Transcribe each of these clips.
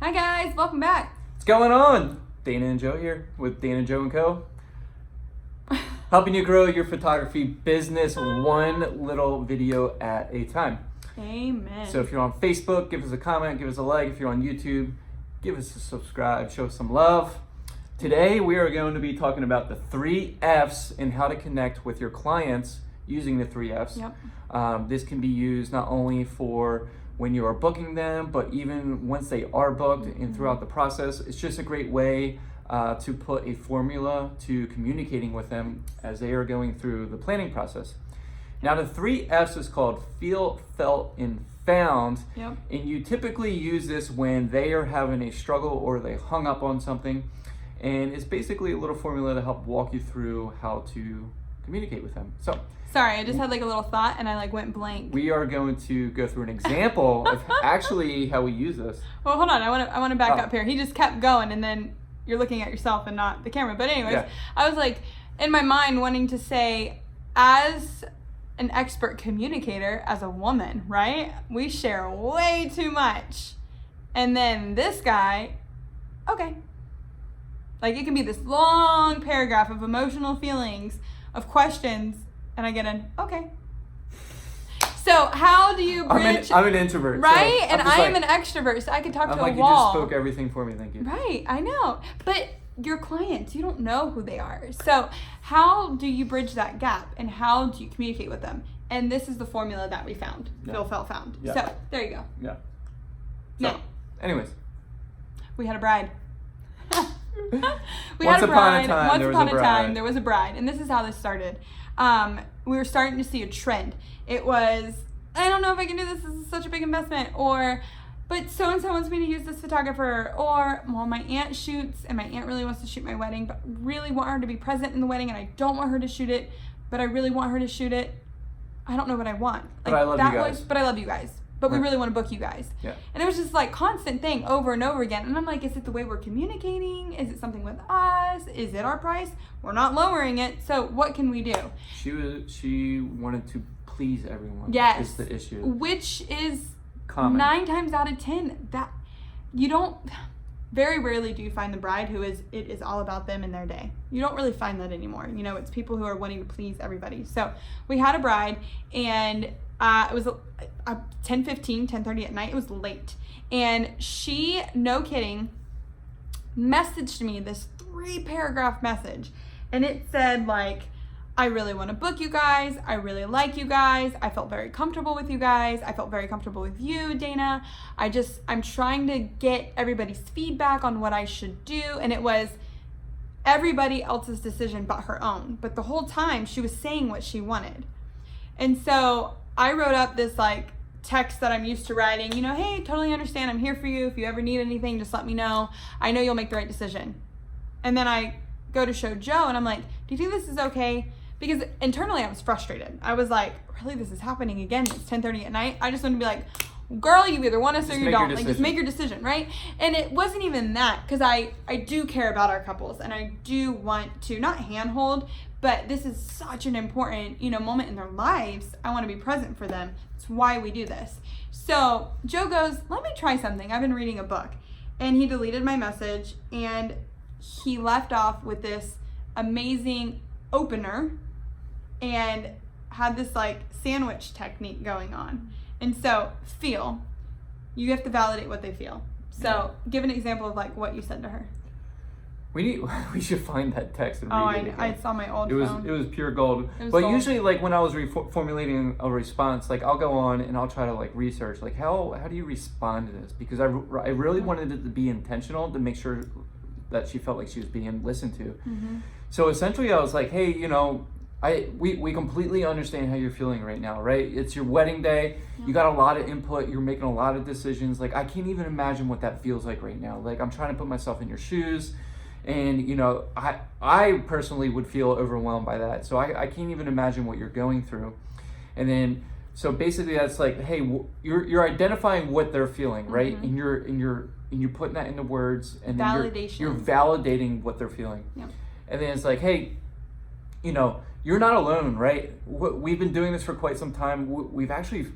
Hi guys, welcome back. What's going on? Dana and Joe here with Dana, Joe & Co. Helping you grow your photography business one little video at a time. Amen. So if you're on Facebook, give us a comment, give us a like. If you're on YouTube, give us a subscribe, show us some love. Today we are going to be talking about the 3 F's and how to connect with your clients using the 3 F's. Yep. This can be used not only for when you are booking them, but even once they are booked and throughout the process. It's just a great way to put a formula to communicating with them as they are going through the planning process. Now the 3 F's is called feel, felt, and found. Yep. And you typically use this when they are having a struggle or they hung up on something. And it's basically a little formula to help walk you through how to communicate with them. So, sorry, I just had like a little thought and I went blank. we are going to go through an example of actually how we use this. Well, hold on, I want to back up here. He just kept going and then you're looking at yourself and not the camera. But anyways, Yeah. I was like in my mind wanting to say, as an expert communicator, as a woman, right? We share way too much. And then this guy, okay. Like it can be this long paragraph of emotional feelings, of questions, and I get an okay. So how do you bridge? I'm an introvert. Right? So And I'm just I am like, an extrovert, so I can talk I'm to like, a you just wall. spoke everything for me, thank you. Right, I know. But your clients, you don't know who they are. So how do you bridge that gap and how do you communicate with them? And this is the formula that we found. Yeah. Feel, felt, found. Yeah. So there you go. Yeah. Now, Anyways, we had a bride. Once upon a time, Once there was upon a a time, bride. there was a bride. And this is how this started. We were starting to see a trend. It was, I don't know if I can do this. This is such a big investment. Or, but so-and-so wants me to use this photographer. Or, well, my aunt shoots and my aunt really wants to shoot my wedding, but really want her to be present in the wedding and I don't want her to shoot it, but I really want her to shoot it. I don't know what I want. But I love you guys. But I love you guys. But we Right. really want to book you guys. Yeah. And it was just like constant thing over and over again. And I'm like, is it the way we're communicating? Is it something with us? Is it our price? We're not lowering it. So what can we do? she wanted to please everyone. Yes. Is the issue. Which is Common. 9 times out of 10 that you don't, very rarely do you find the bride who it is all about them and their day. You don't really find that anymore. You know, it's people who are wanting to please everybody. So we had a bride and it was 10:30 at night. It was late. And she, no kidding, messaged me this 3-paragraph message. And it said like, I really want to book you guys. I really like you guys. I felt very comfortable with you guys. I felt very comfortable with you, Dana. I'm trying to get everybody's feedback on what I should do. And it was everybody else's decision but her own. But the whole time she was saying what she wanted. And so I wrote up this like text that I'm used to writing, you know, hey, totally understand. I'm here for you. If you ever need anything, just let me know. I know you'll make the right decision. And then I go to show Joe and I'm like, do you think this is okay? Because internally I was frustrated. I was like, really, this is happening again? It's 10:30 at night. I just want to be like, girl, you either want us or you don't. Like, just make your decision, right? And it wasn't even that, because I do care about our couples and I do want to not handhold, but this is such an important, moment in their lives. I want to be present for them. It's why we do this. So Joe goes, let me try something. I've been reading a book. And he deleted my message and he left off with this amazing opener and had this like sandwich technique going on. And so you have to validate what they feel. So give an example of like what you said to her. We should find that text and read it again. I saw my old It phone. was pure gold. was But gold. usually, like when I was formulating a response, like I'll go on and I'll try to like research, like how do you respond to this? Because I really wanted it to be intentional to make sure that she felt like she was being listened to. Mm-hmm. So essentially, I was like, hey, we completely understand how you're feeling right now, right? It's your wedding day. Yeah. You got a lot of input. You're making a lot of decisions. Like I can't even imagine what that feels like right now. Like I'm trying to put myself in your shoes. And, I personally would feel overwhelmed by that. So I can't even imagine what you're going through. And then, so basically that's like, hey, you're identifying what they're feeling, right? Mm-hmm. And you're putting that into words. And then Validation. you're validating what they're feeling. Yeah. And then it's like, hey, you're not alone, right? We've been doing this for quite some time. We've actually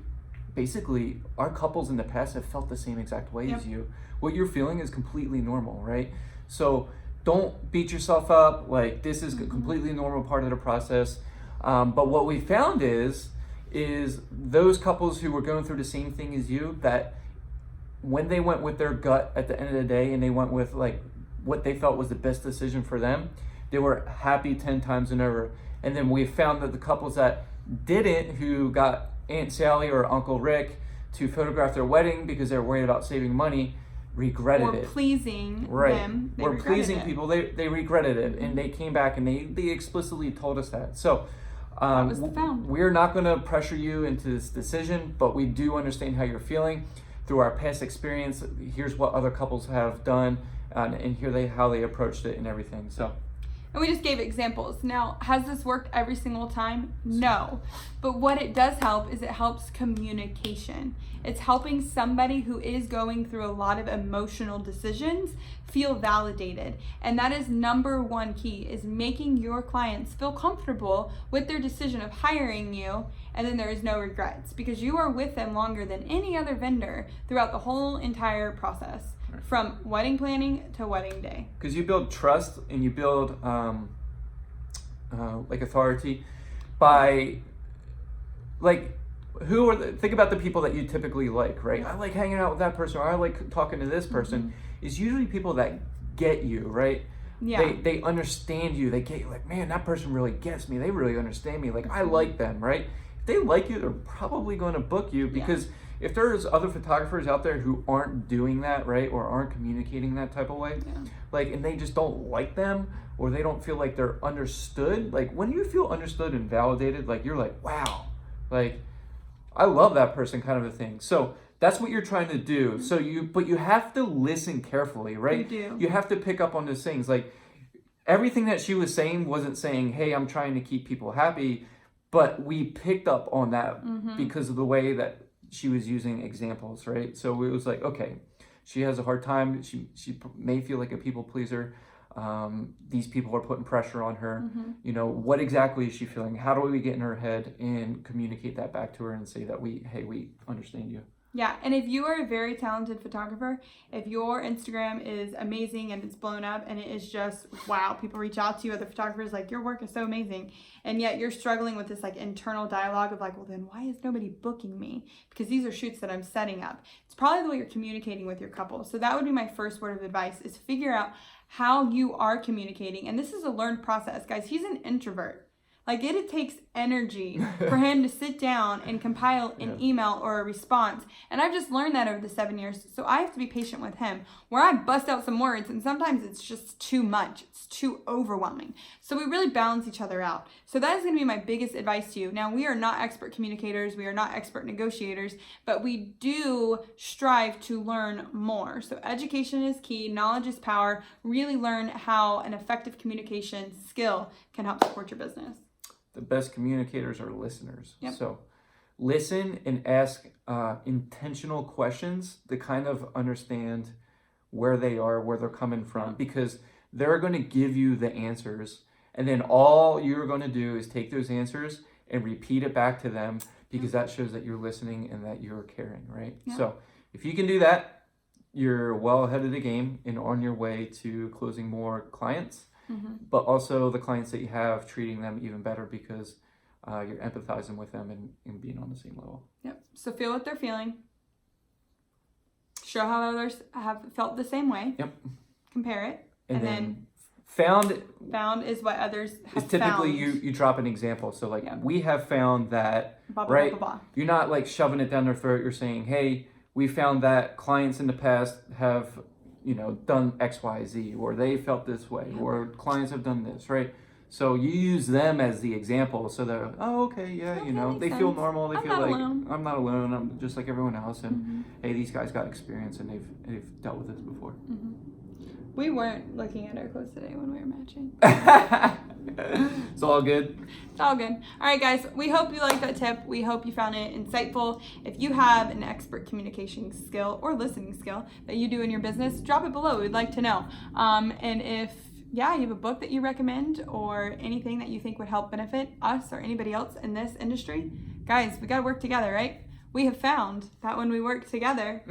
basically our couples in the past have felt the same exact way as you. What you're feeling is completely normal, right? So don't beat yourself up. Like, this is a completely normal part of the process. But what we found is those couples who were going through the same thing as you, that when they went with their gut at the end of the day and they went with like what they felt was the best decision for them, they were happy 10 times and over. And then we found that the couples that didn't, who got Aunt Sally or Uncle Rick to photograph their wedding because they were worried about saving money, regretted it. Pleasing right. them. Or pleasing people, they regretted it. And they came back and they explicitly told us that. So we're not going to pressure you into this decision, but we do understand how you're feeling. Through our past experience, here's what other couples have done, and how they approached it and everything. So. And we just gave examples. Now, has this worked every single time? No. But what it does help is it helps communication. It's helping somebody who is going through a lot of emotional decisions feel validated. And that is number one key, is making your clients feel comfortable with their decision of hiring you, and then there is no regrets, because you are with them longer than any other vendor throughout the whole entire process. From wedding planning to wedding day. Because you build trust and you build like authority by think about the people that you typically like, right? I like hanging out with that person, or I like talking to this person. It's usually people that get you, right? Yeah. They understand you. They get you, like, man, that person really gets me. They really understand me. Like, I like them, right? If they like you, they're probably going to book you, because if there's other photographers out there who aren't doing that, right, or aren't communicating that type of way, like, and they just don't like them, or they don't feel like they're understood, like, when you feel understood and validated, like, you're like, wow, like, I love that person, kind of a thing. So that's what you're trying to do. So but you have to listen carefully, right? You do. You have to pick up on those things. Like, everything that she was saying wasn't saying, hey, I'm trying to keep people happy, but we picked up on that because of the way that she was using examples, right? So it was like, okay, she has a hard time. She may feel like a people pleaser. These people are putting pressure on her. You know, what exactly is she feeling? How do we get in her head and communicate that back to her and say that we understand you? Yeah, and if you are a very talented photographer, if your Instagram is amazing and it's blown up and it is just, wow, people reach out to you, other photographers, like, your work is so amazing, and yet you're struggling with this like internal dialogue of like, well, then why is nobody booking me? Because these are shoots that I'm setting up. It's probably the way you're communicating with your couple. So that would be my first word of advice, is figure out how you are communicating. And this is a learned process, guys. He's an introvert. Like, it takes energy for him to sit down and compile an email or a response. And I've just learned that over the 7 years. So I have to be patient with him, where I bust out some words and sometimes it's just too much. It's too overwhelming. So we really balance each other out. So that is going to be my biggest advice to you. Now, we are not expert communicators. We are not expert negotiators, but we do strive to learn more. So education is key. Knowledge is power. Really learn how an effective communication skill can help support your business. The best communicators are listeners. Yep. So listen and ask intentional questions to kind of understand where they are, where they're coming from, because they're going to give you the answers. And then all you're going to do is take those answers and repeat it back to them, because that shows that you're listening and that you're caring, right? Yep. So if you can do that, you're well ahead of the game and on your way to closing more clients. But also the clients that you have, treating them even better, because you're empathizing with them and being on the same level. Yep. So feel what they're feeling. Show how others have felt the same way. Yep. Compare it. And then found is what others have is typically found. you drop an example. So like, we have found that, blah, blah, right? blah, blah, blah. You're not like shoving it down their throat. You're saying, hey, we found that clients in the past have, done X, Y, Z, or they felt this way, or clients have done this, right? So you use them as the example, so they're, oh, okay, yeah, they feel normal. They feel like, alone. I'm not alone. I'm just like everyone else. And hey, these guys got experience and they've dealt with this before. We weren't looking at our clothes today when we were matching. It's all good. It's all good. All right, guys, we hope you liked that tip. We hope you found it insightful. If you have an expert communication skill or listening skill that you do in your business, drop it below. We'd like to know. And if you have a book that you recommend or anything that you think would help benefit us or anybody else in this industry, guys, we got to work together, right? we have found that when we work together,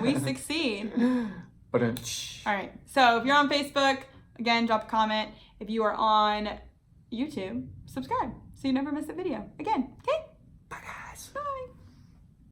we succeed. But All right. So if you're on Facebook, again, drop a comment. If you are on YouTube, subscribe so you never miss a video. Again, okay?